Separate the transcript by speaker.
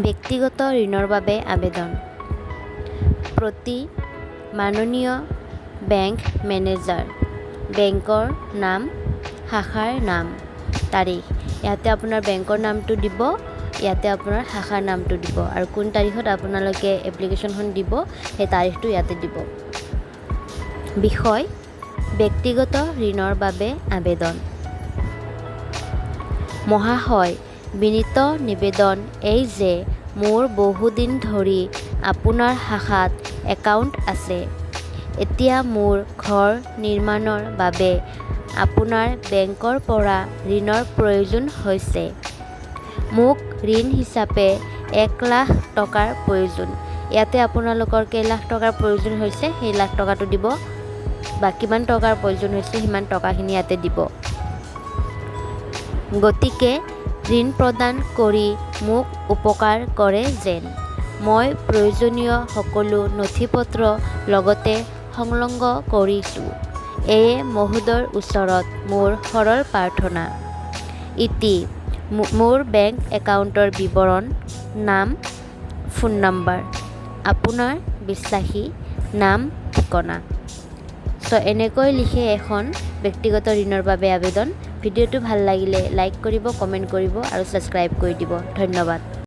Speaker 1: ব্যক্তিগত ঋণৰ বাবে আবেদন। প্ৰতি মাননীয় বেংক মেনেজাৰ, বেংকৰ নাম, শাখাৰ নাম, তাৰিখ। ইয়াতে আপোনাৰ বেংকৰ নামটো দিব, ইয়াতে আপোনাৰ শাখাৰ নামটো দিব আৰু কোন তাৰিখত আপোনালোকে এপ্লিকেশ্যনখন দিব সেই তাৰিখটো ইয়াতে দিব। বিষয়: ব্যক্তিগত ঋণৰ বাবে আবেদন। মহাশয়, বিনীত নিবেদন এই যে মোৰ বহুদিন ধৰি আপোনাৰ শাখাত একাউণ্ট আছে। এতিয়া মোৰ ঘৰ নিৰ্মাণৰ বাবে আপোনাৰ বেংকৰ পৰা ঋণৰ প্ৰয়োজন হৈছে। মোক ঋণ হিচাপে 1 লাখ টকাৰ প্ৰয়োজন। ইয়াতে আপোনালোকৰ কেইলাখ টকাৰ প্ৰয়োজন হৈছে সেই লাখ টকাটো দিব বা কিমান টকাৰ প্ৰয়োজন হৈছে সিমান টকাখিনি ইয়াতে দিব। গতিকে ঋণ প্ৰদান কৰি মোক উপকাৰ কৰে যেন। মই প্ৰয়োজনীয় সকলো নথিপত্ৰ লগতে সংলগ্ন কৰিছোঁ। এয়ে মহোদয়ৰ ওচৰত মোৰ সৰল প্ৰাৰ্থনা। ইতি মোৰ বেংক একাউণ্টৰ বিৱৰণ, নাম, ফোন নম্বৰ, আপোনাৰ বিশ্বাসী নাম, ঠিকনা। এনেকৈ লিখে এখন ব্যক্তিগত ঋণৰ বাবে আবেদন। ভিডিঅ'টো ভাল লাগিলে লাইক কৰিব, কমেণ্ট কৰিব আৰু ছাবস্ক্ৰাইব কৰি দিব। ধন্যবাদ।